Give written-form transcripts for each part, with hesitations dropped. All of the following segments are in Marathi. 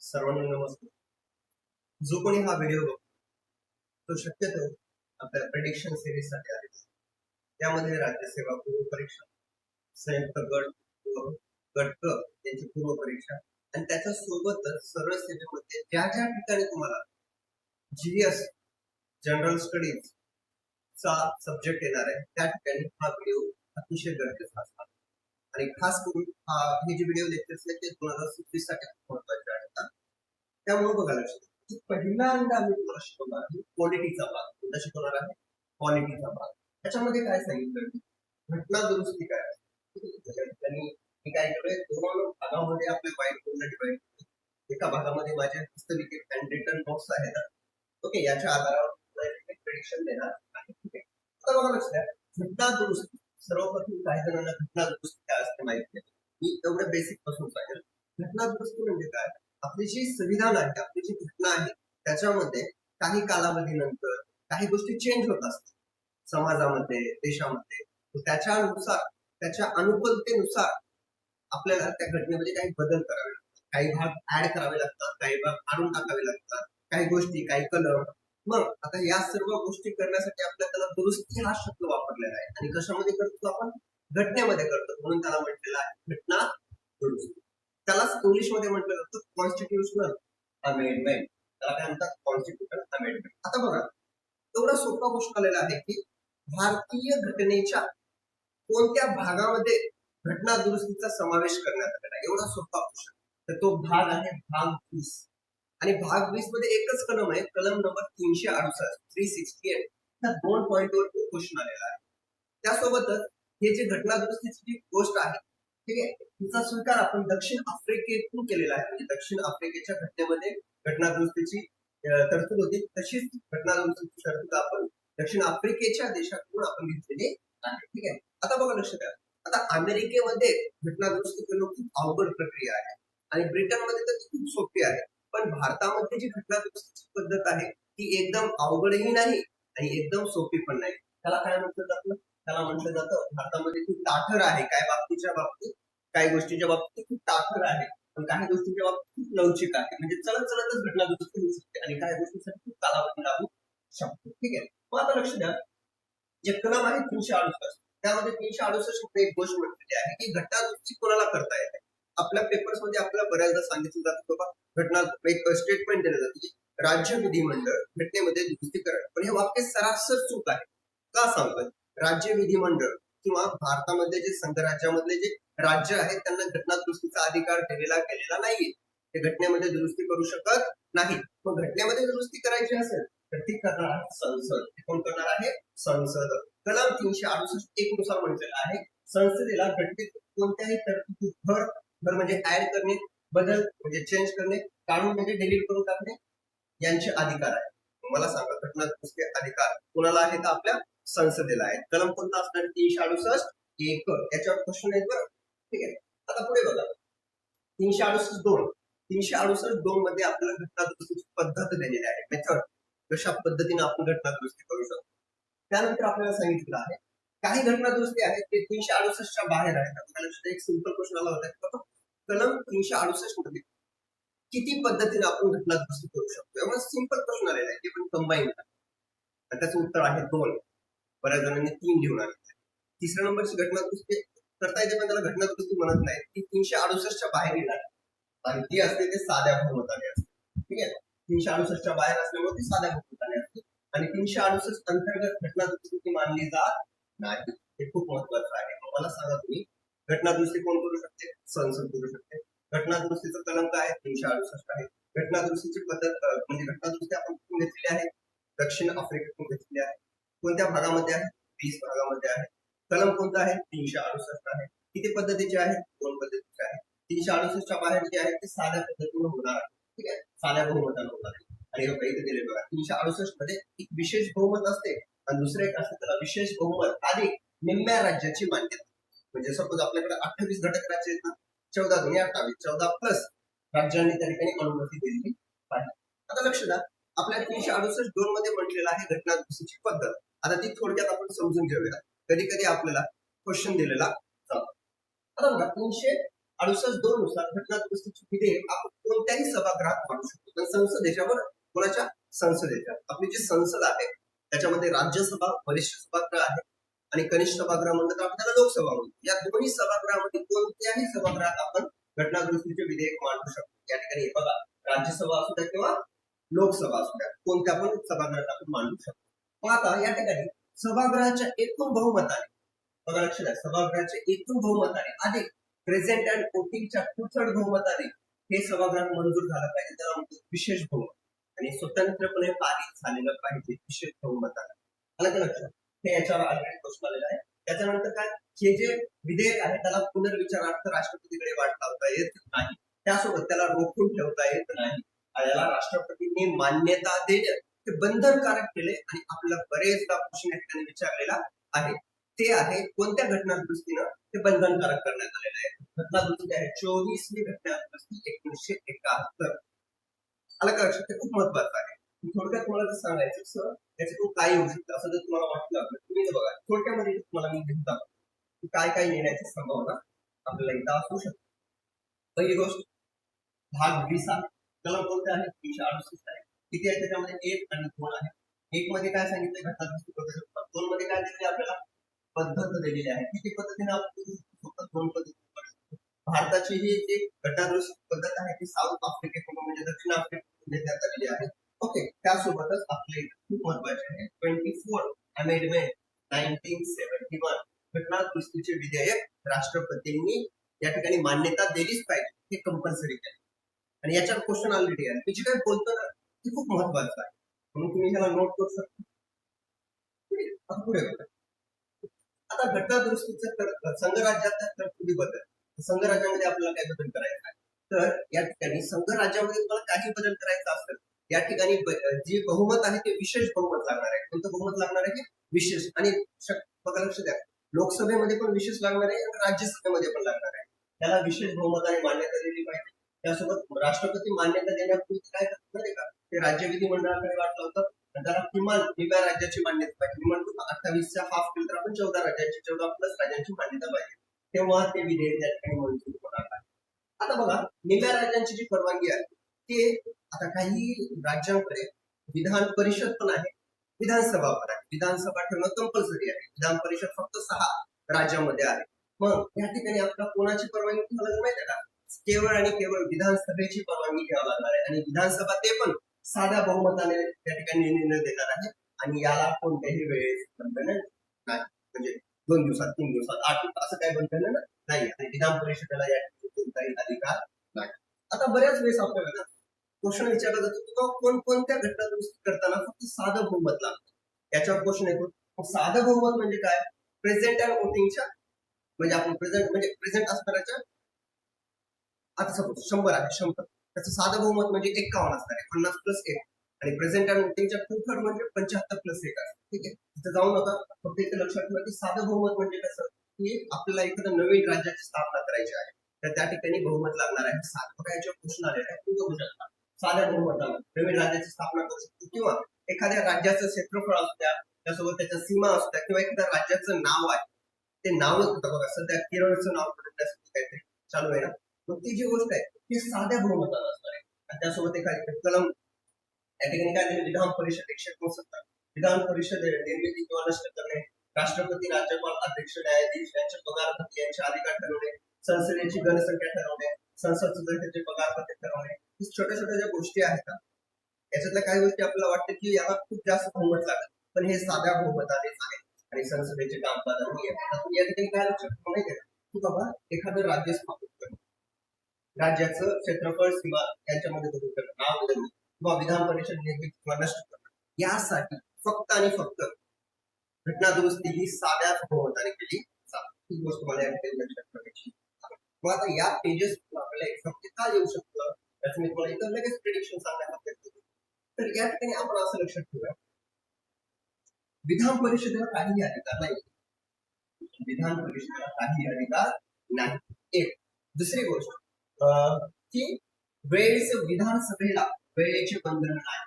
सर्वांना नमस्कार. जो कोणी हा व्हिडिओ बघतो तो शक्यतो आपल्या प्रेडिक्शन सिरीज साठी आहे. त्यामध्ये राज्यसेवा पूर्व परीक्षा, संयुक्त गट गट क यांची पूर्व परीक्षा आणि त्याच्या सोबतच सरळ सेवेमध्ये ज्या ज्या ठिकाणी तुम्हाला जीएस जनरल स्टडीज चा सब्जेक्ट येणार आहे त्या ठिकाणी हा व्हिडिओ अतिशय गरजेचा असणार आणि खास करून हे जे व्हिडिओ लेक्चर्स आहेत ते 2026 साठी महत्त्वाचे आहेत. त्यामुळे बघा लक्षात पहिल्यांदा आम्ही तुम्हाला शिकवणार आहे क्वालिटीचा भाग. कोणता शिकवणार आहे? क्वालिटीचा भाग. त्याच्यामध्ये काय सांगितलं? घटना दुरुस्ती काय असते. त्यांनी मी काय केलंय दोन भागामध्ये आपले वाईट बोर्डला डिवाइड केले. एका भागामध्ये माझे हस्तलिखित हँड रिटन नोट्स आहेत. ओके, याच्या आधारावर प्रेडिक्शन देणार आहे. ठीक आहे, आता बघा लक्षात घटना दुरुस्ती. सर्वप्रथम काही जणांना घटना दुरुस्ती काय असते माहिती नाही. मी एवढं बेसिक पासून सांगेल. घटना दुरुस्ती म्हणजे काय? आपली जी संविधान आहे, आपली जी घटना आहे त्याच्यामध्ये काही कालावधीनंतर काही गोष्टी चेंज होत असतात समाजामध्ये, देशामध्ये. त्याच्यानुसार त्याच्या अनुकूलतेनुसार आपल्याला त्या घटनेमध्ये काही बदल करावे लागतात, काही भाग ऍड करावे लागतात, काही भाग काढून टाकावे लागतात, काही गोष्टी, काही कलम. मग आता या सर्व गोष्टी करण्यासाठी आपल्याला दुरुस्ती हा शब्द वापरलेला आहे आणि कशामध्ये करतो आपण? घटनेमध्ये करतो, म्हणून त्याला म्हटलेलं आहे घटना दुरुस्ती. त्याला इंग्लिश मध्ये म्हटलं जातं कॉन्स्टिट्यूशनल अमेंडमेंट. त्याला काय म्हणतात? Constitutional amendment. आता बघा एवढा सोपा गोष्ट आलेला आहे की भारतीय घटनेच्या कोणत्या भागामध्ये घटना दुरुस्तीचा समावेश करण्यात आलेला आहे. एवढा सोपा गोष्ट. तर तो भाग आहे भाग 20 आणि भाग 20 मध्ये एकच कलम आहे, कलम नंबर 368 368. त्या 2 पॉइंटवर क्वेश्चन आलेला आहे. त्यासोबतच हे जे घटना दुरुस्तीची जी गोष्ट आहे, ठीक आहे, तिचा स्वीकार आपण दक्षिण आफ्रिकेतून केलेला आहे. म्हणजे दक्षिण आफ्रिकेच्या घटनेमध्ये घटना दुरुस्तीची तरतूद होती, तशीच घटना दुरुस्तीची तरतूद आपण दक्षिण आफ्रिकेच्या देशातून आपण घेतलेली आहे. ठीक आहे, आता बघा लक्षात द्या. आता अमेरिकेमध्ये घटना दुरुस्ती करणं खूप अवघड प्रक्रिया आहे आणि ब्रिटनमध्ये तर खूप सोपी आहे. पण भारतामध्ये जी घटना दुरुस्तीची पद्धत आहे ती एकदम अवघडही नाही आणि एकदम सोपी पण नाही. त्याला काय म्हटलं जातं? त्याला म्हटलं जातं भारतामध्ये खूप ताठर आहे. काय बाबतीच्या बाबतीत, काही गोष्टीच्या बाबतीत खूप ताठर आहे, पण काही गोष्टींच्या बाबतीत खूप लवचिक आहे. म्हणजे चलत चलतच घटना दुरुस्ती होऊ शकते आणि काही गोष्टींसाठी खूप कालावधी लागू शकतो. ठीक आहे, मग आता लक्ष द्या. जे कलम आहे 368, त्यामध्ये 368 मध्ये एक गोष्ट म्हटलेली आहे की घटना दुरुस्ती कोणाला करता येते. आपल्या पेपर्स मध्ये आपल्याला बऱ्याचदा सांगितलं जातं बाबा घटना एक स्टेटमेंट दिलं जातं की राज्य विधिमंडळ घटनेमध्ये दुरुस्ती करेल. पण हे वाक्य सरासर चूक आहे. का सांगतोय? राज्य विधिमंडळ किंवा भारतामध्ये जे संघराज्यामधले जे राज्य आहेत त्यांना घटना दुरुस्तीचा अधिकार दिलेला गेलेला नाहीये. ते घटनेमध्ये दुरुस्ती करू शकत नाही. मग घटनेमध्ये दुरुस्ती करायची असेल तर ती करणार आहे संसद. कोण करणार आहे? संसद. कलम 368 1 नुसार म्हटलेलं आहे संसदेला घटनेत कोणत्याही तरतुदी भर म्हणजे ऍड करणे, बदल म्हणजे चेंज करणे, काढून म्हणजे डिलीट करून टाकणे यांचे अधिकार आहे. मला सांगा घटना दुरुस्ती अधिकार कोणाला आहेत? आपल्या संसदेला आहे. कलम कोणता असणार? 368 1. याच्यावर क्वेश्चन आहेत बरं. ठीक आहे, आता पुढे बघा 368 2. 368 2 मध्ये आपल्याला घटना दुरुस्तीची पद्धत दिलेली आहे, मेथड. कशा पद्धतीने आपण घटना दुरुस्ती करू शकतो. त्यानंतर आपल्याला सांगितलं आहे काही घटना दुरुस्ती आहेत ते 368 च्या बाहेर आहेत. आपल्याला एक सिंपल क्वेश्चन आला होता कलम 368 मध्ये किती पद्धतीने आपण घटना दुरुस्ती करू शकतो. एवढा सिंपल क्वेश्चन आलेला आहे, ते पण कंबाईन. त्याचं उत्तर आहे 2. बऱ्याच जणांनी 3 लिहून आले. तिसऱ्या नंबरची घटना दुरुस्ती करता येते पण त्याला घटना दुरुस्ती म्हणत नाही, ती 368 च्या बाहेर येणार आणि ती असते ते साध्या बहुमताने असते. ठीक आहे, 368 च्या बाहेर असल्यामुळे ती साध्या बहुमताने असते आणि 368 अंतर्गत घटना दुरुस्ती मानली जात नाही. हे खूप महत्वाचं आहे. मला सांगा तुम्ही घटना दुरुस्ती कोण करू शकते? संसद करू शकते. घटना दुरुस्तीचं कलम काय आहे? 368 आहे. घटना दुरुस्तीची पद्धत म्हणजे घटना दुरुस्ती आपण कुठून घेतलेली आहे? दक्षिण आफ्रिकेतून घेतलेली आहे. कोणत्या भागामध्ये आहे? 20 भागामध्ये आहे. कलम कोणता आहे? 368 आहे. किती पद्धतीचे आहे? 2 पद्धतीचे आहे. 368 च्या बाहेर जे आहे ते साध्या पद्धतीने होणार आहे. ठीक आहे, साध्या बहुमताने होणार आहे. आणि हे इथे दिले बघा 368 मध्ये एक विशेष बहुमत असते आणि दुसरे एक असते त्याला विशेष बहुमत आणि निम्म्या राज्याची मान्यता. म्हणजे सपोज आपल्याकडे 28 घटक राज्य आहेत ना, 14 × 2 = 28, 14 प्लस राज्यांनी त्या ठिकाणी अनुमती दिलेली पाहिजे. आता लक्ष द्या, आपल्या 368 2 मध्ये म्हटलेलं आहे घटना दुरुस्तीची पद्धत. आता ती थोडक्यात आपण समजून घेऊया. कधी कधी आपल्याला क्वेश्चन दिलेला जातो. आता बघा 68(2) नुसार घटना दुरुस्तीचे विधेयक आपण कोणत्याही सभागृहात मांडू शकतो. पण संसदेच्या बरं, कोणाच्या? संसदेच्या. आपली जी संसद आहे त्याच्यामध्ये राज्यसभा, वरिष्ठ सभागृह आहे आणि कनिष्ठ सभागृह म्हणतात तर आपल्याला लोकसभा म्हणतो. या दोन्ही सभागृहामध्ये कोणत्याही सभागृहात आपण घटना दुरुस्तीचे विधेयक मांडू शकतो. या ठिकाणी बघा, राज्यसभा असू द्या किंवा लोकसभा असू द्या, कोणत्या पण सभागृहात आपण मांडू शकतो. मग आता या ठिकाणी सभागृहाच्या एकूण बहुमताने, बघा लक्षात आहे, सभागृहाच्या एकूण बहुमताने अधिक प्रेझेंट अँड वोटिंगच्या 2/3 बहुमताने हे सभागृहात मंजूर झालं पाहिजे. त्याला म्हणतो विशेष बहुमत. आणि स्वतंत्रपणे पारित झालेलं पाहिजे विशेष बहुमताने. आलं का लक्षात? हे याच्यावर ऑलरेडी क्वेश्चन आलेला आहे. त्याच्यानंतर काय, हे जे विधेयक आहे त्याला पुनर्विचारार्थ राष्ट्रपतीकडे वाट लावता येत नाही. त्यासोबत त्याला रोखून ठेवता येत नाही. याला राष्ट्रपतींनी मान्यता देणे ते बंधनकारक केले आणि आपल्याला बरेचदा प्रश्न या ठिकाणी विचारलेला आहे. ते आहे कोणत्या घटना दुरुस्तीनं ते बंधनकारक करण्यात आलेलं आहे. घटना दुरुस्ती आहे 24वी घटना दुरुस्ती 1971. आलं का लक्षात? ते खूप महत्वाचं आहे. थोडक्यात तुम्हाला जर सांगायचं सर त्याच्यातून काय येऊ शकतं असं जर तुम्हाला वाटलं, तुम्ही बघा थोडक्यामध्ये तुम्हाला मी घेऊन की काय काय येण्याची संभावना आपल्याला इथं असू शकते. पहिली गोष्ट, भाग 20 आहे. त्याला कोणते आहे? 368 आहे. किती आहे त्याच्यामध्ये? 1 आणि 2 आहे. 1 मध्ये काय सांगितलं? घटना दुरुस्ती करू शकतो. 2 मध्ये काय दिलेले आपल्याला? पद्धत दिलेली आहे. किती पद्धतीने आपण करू शकतो? 2 पद्धती. भारताची ही जी घटना दुरुस्ती पद्धत आहे ती साऊथ आफ्रिकेकडून म्हणजे दक्षिण आफ्रिकेकडून घेण्यात आलेली आहे. ओके, त्यासोबतच आपले खूप महत्वाचे आहे 24 अमेंडमेंट 1971 घटना दुरुस्तीचे विधेयक राष्ट्रपतींनी या ठिकाणी मान्यता दिलीच पाहिजे, हे कंपल्सरी आहे. आणि याच्यावर क्वेश्चन ऑलरेडी आहे. मी जे काही बोलतो ना ते खूप महत्वाचं आहे, म्हणून तुम्ही ह्याला नोट करू शकता. पुढे आता घटना दुरुस्तीचं संघराज्याच्या तरतुदीबद्दल, संघराज्यामध्ये आपल्याला काय बदल करायचा आहे, तर या ठिकाणी संघराज्यामध्ये तुम्हाला काही बदल करायचा असेल, या ठिकाणी जे बहुमत आहे ते विशेष बहुमत लागणार आहे. कोणतं बहुमत लागणार आहे? विशेष. आणि बघा लक्ष द्या, लोकसभेमध्ये पण विशेष लागणार आहे आणि राज्यसभेमध्ये पण लागणार आहे. त्याला विशेष बहुमताने मान्यता दिली पाहिजे. त्यासोबत राष्ट्रपती मान्यता देण्यापूर्वी काय करतात का, ते राज्य विधिमंडळाकडे वाट लावतात आणि त्याला किमान निम्या राज्याची मान्यता पाहिजे. मी म्हणतो 28चा हाफ केलं तर आपण 14 राज्यांची, 14+ राज्यांची मान्यता पाहिजे, तेव्हा ते विधेयक या ठिकाणी मंजूर होणार आहे. आता बघा, निम्या राज्यांची जी परवानगी आहे ते, आता काही राज्यांकडे विधान परिषद पण आहे, विधानसभा पण आहे. विधानसभा ठेवणं कंपल्सरी आहे. विधान परिषद फक्त 6 राज्यामध्ये आहे. मग या ठिकाणी आपल्याला कोणाची परवानगी घ्यावी माहिती आहे का? केवळ आणि केवळ विधानसभेची परवानगी घ्यावी लागणार आहे. आणि विधानसभा ते पण साध्या बहुमताने त्या ठिकाणी निर्णय देणार आहे. आणि याला कोणत्याही वेळेस बंधन नाही, म्हणजे 2 दिवसात, 3 दिवसात, 8 दिवसात असं काही बंधन नाही. आणि विधान परिषदेला या कोणताही अधिकार नाही. आता बऱ्याच वेळेस आपल्याला क्वेश्चन विचारला जातो की कोणकोणत्या घटना दुरुस्ती करताना फक्त साधं बहुमत लागतं. याच्यावर क्वेश्चन येतो, साधं बहुमत म्हणजे काय? प्रेझेंट अँड वोटिंगच्या, म्हणजे आपण प्रेझेंट असणाऱ्याच्या, आता सपोज 100 आहे, 100 त्याचं साधं बहुमत म्हणजे 51 असणार आहे, 50+1. आणि प्रेझेंट अँड वोटिंगच्या 2/3 म्हणजे 75+1 आहे. ठीक आहे, तिथे जाऊ नका. फक्त इथे लक्षात ठेवा की साधं बहुमत म्हणजे कसं, की आपल्याला एखाद्या नवीन राज्याची स्थापना करायची आहे तर त्या ठिकाणी बहुमत लागणार आहे. साधं याच्यावर क्वेश्चन आलेला आहे, तुम्ही बघू शकता. साध्या बहुमताने नवीन राज्याची स्थापना करू शकतो, किंवा एखाद्या राज्याचं क्षेत्रफळ असू द्या, त्यासोबत त्याच्या सीमा असू द्या, किंवा एखाद्या राज्याचं नाव आहे ते नावच होतं. बघा सध्या केरळचं नाव काहीतरी चालू आहे ना, मग ती जी गोष्ट आहे ती साध्या बहुमतानं असणार आहे. आणि त्यासोबत एखादी कलम या ठिकाणी काय दिले, विधान परिषद 169 विधान परिषद निर्मिती किंवा नष्ट करणे, राष्ट्रपती, राज्यपाल, अध्यक्ष, न्यायाधीश यांचे पगार यांचे अधिकार ठरवणे, संसदेची गणसंख्या ठरवणे, संसद सदस्याचे पगार पद्धती ठरवणे, छोट्या छोट्या ज्या गोष्टी आहेत ना, याच्यातल्या काही गोष्टी आपल्याला वाटतं की याला खूप जास्त बहुमत लागेल, पण हे साध्या बहुमतानेच आहे आणि संसदेचे कामकाज या ठिकाणी काय लक्षात ठेवणं माहिती आहे की बाबा एखादं राज्य स्थापित करणं, राज्याचं क्षेत्रफळ, सीमा यांच्यामध्ये बदल करणं, नाव बदलणं किंवा विधान परिषद निर्मिती किंवा नष्ट करणं, यासाठी फक्त आणि फक्त घटना दुरुस्ती ही साध्या बहुमताने केली जाते. ही गोष्ट मला या ठिकाणी लक्षात ठेवायची. मग आता या पेजेस आपल्याला एक्झामचे काय येऊ शकतं त्याचं मी तुम्हाला इथं लगेच प्रेडिक्शन सांगायला प्रयत्न करतो. तर या ठिकाणी आपण असं लक्षात ठेवूया, विधान परिषदेला काहीही अधिकार नाही. विधान परिषदेला काही अधिकार नाही. एक दुसरी गोष्ट की वेळेचं विधानसभेला वेळेचे बंधन नाही,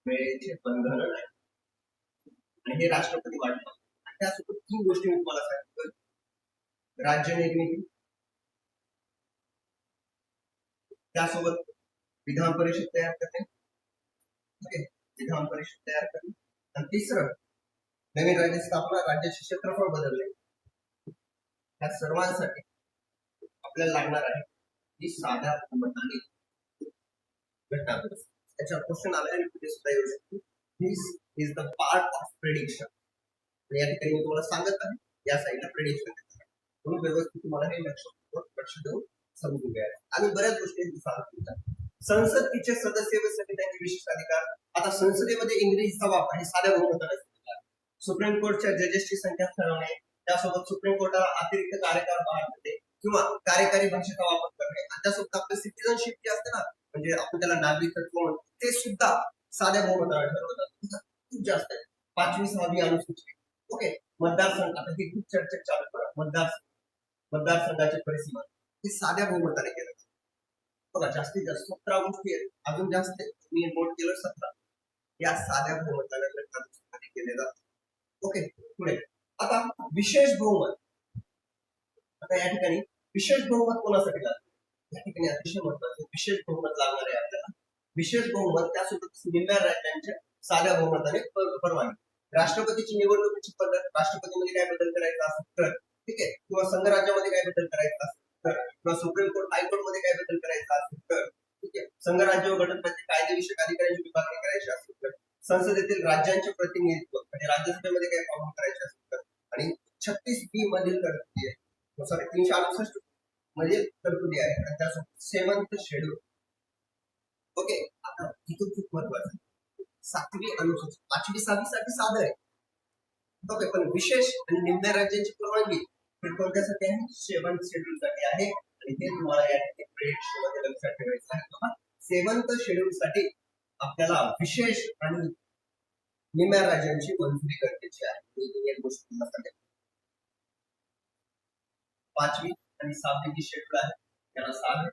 वेळेचे बंधन नाही. आणि हे राष्ट्रपती वाटतं. त्यासोबत 3 गोष्टी मी तुम्हाला सांगतो, राज्य निर्मिती, त्यासोबत विधान परिषद तयार करणे, ओके, विधान परिषद तयार करणे. आणि तिसरं, नवीन राज्य स्थापना, राज्याचे क्षेत्रफळ बदलणे. या सर्वांसाठी आपल्याला लागणार आहे की साध्या बहुमताने घटना दुरुस्ती. त्याच्यावर क्वेश्चन आलाय आणि कुठे सुद्धा येऊ शकतो. This is the part of prediction. या ठिकाणी मी तुम्हाला सांगत आहे या साईडला प्रेडिक्शन म्हणून व्यवस्थित तुम्हाला हे लक्ष देऊन समजून घ्यायला. आणि बऱ्याच गोष्टी सांगतो. संसदेचे सदस्य व त्यांचे विशेष अधिकार. आता संसदेमध्ये इंग्रजीचा वापर हे साध्या बहुमताने सुप्रीम कोर्टच्या जजेसची संख्या ठरवणे, त्यासोबत सुप्रीम कोर्टाला अतिरिक्त कार्यकार बहाल करणे किंवा कार्यकारी भाषेचा वापर करणे, आणि त्यासोबत आपलं सिटिझनशिप जे असतं ना, म्हणजे आपण त्याला नागरिकत्व म्हणतो, ते सुद्धा साध्या बहुमताने ठरवतात. खूप जास्त आहे. 5वी 6वी अनुसूची, ओके. मतदारसंघ, आता ही खूप चर्चा चालू करा. मतदारसंघाची परिसीमा हे साध्या बहुमताने केलं. बघा, जास्तीत जास्त 17 गोष्टी आहेत, अजून जास्त मी नोट केलं 17. या साध्या बहुमताने केले जातात. ओके, पुढे आता विशेष बहुमत. आता या ठिकाणी विशेष बहुमत कोणासाठी लागतं? या ठिकाणी अतिशय महत्त्वाचं विशेष बहुमत लागणार आहे आपल्याला. विशेष बहुमत त्यासोबत निम्म्या राज्यांच्या साध्या बहुमताने परवानगी. राष्ट्रपतीची निवडणुकीची पद्धत, राष्ट्रपतीमध्ये काय बदल करायचा असेल तर, ठीक आहे, किंवा संघराज्यामध्ये काय बदल करायचा असेल तर, किंवा सुप्रीम कोर्ट हायकोर्ट मध्ये काय बदल करायचा असेल तर, ठीक आहे, संघराज्य व घटनांचे कायदेविषयक अधिकाऱ्यांची विभागणी करायची असेल तर, संसदेतील राज्यांचे प्रतिनिधित्व म्हणजे राज्यसभेमध्ये काय काम करायचे असेल तर, आणि 36B मधील तरतुदी आहे, सॉरी 368 मधील तरतुदी आहे, आणि त्यासोबत 7th शेड्यूल. ओके, आता इथून खूप महत्वाचं 7वी अनुसूची 5वी 6वी साठी साधं आहे, ओके, पण विशेष आणि निम्न राज्यांची परवानगी हे कोणत्यासाठी आहे? 7th शेड्यूल साठी आहे. आणि ते तुम्हाला या प्रेडिक्शन मध्ये लक्षात ठेवायचं आहे. 7th शेड्यूल साठी आपल्याला विशेष आणि निम्या राज्यांची मंजुरी गरजेची आहे. एक गोष्ट तुम्हाला सांगेल, 5वी आणि 6वी जी शेड्यूल आहे त्याला 7,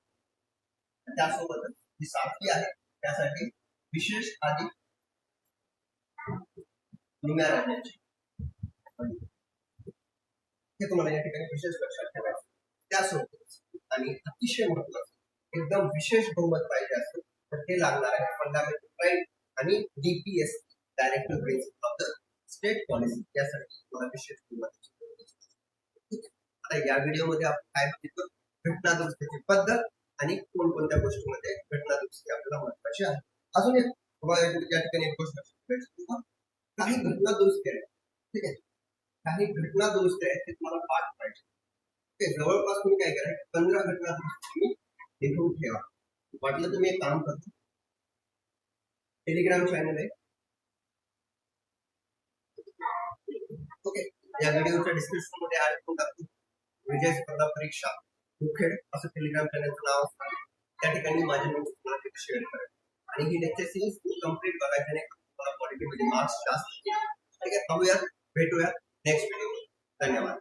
त्यासोबत जी 7वी आहे त्यासाठी विशेष आणि निम्या राज्यांची, हे तुम्हाला या ठिकाणी विशेष लक्षात ठेवायचं. त्यासोबत आणि अतिशय महत्त्वाचं एकदम विशेष बहुमत पाहिजे असेल तर ते लागणार आहे फंडामेंटल राईट आणि DPS, directive principle of the state policy. यासाठी तुम्हाला विशेष बहुमताची गरज आहे. आता या व्हिडिओमध्ये आपण काय बघितलं? घटना दुरुस्तीची पद्धत आणि कोणकोणत्या गोष्टींमध्ये घटना दुरुस्ती आपल्याला महत्त्वाची आहे. अजून एक या ठिकाणी एक गोष्ट काही घटना दुरुस्ती आहेत, ठीक आहे, काही घटना दुरुस्ती आहेत ते तुम्हाला पाठ पाहिजे. ते जवळपास तुम्ही काय करायचं, 15 घटना दुरुस्ती तुम्ही लिहून ठेवा. वाटलं तुम्ही एक काम करतो, टेलिग्राम चॅनल आहे, ओके, या व्हिडिओच्या डिस्क्रिप्शन मध्ये ऍड करून टाकतो. विजय स्पर्धा परीक्षा मुखेड असं टेलिग्राम चॅनलचं नाव असतं. त्या ठिकाणी माझे नोट्स तुम्हाला शेअर करा. आणि ही लेक्चर सिरीज कंप्लीट करायची नाही, तुम्हाला क्वालिटी मध्ये मार्क्स जास्त. ठीक आहे, थांबूया, भेटूया नेक्स्ट व्हिडिओ. धन्यवाद.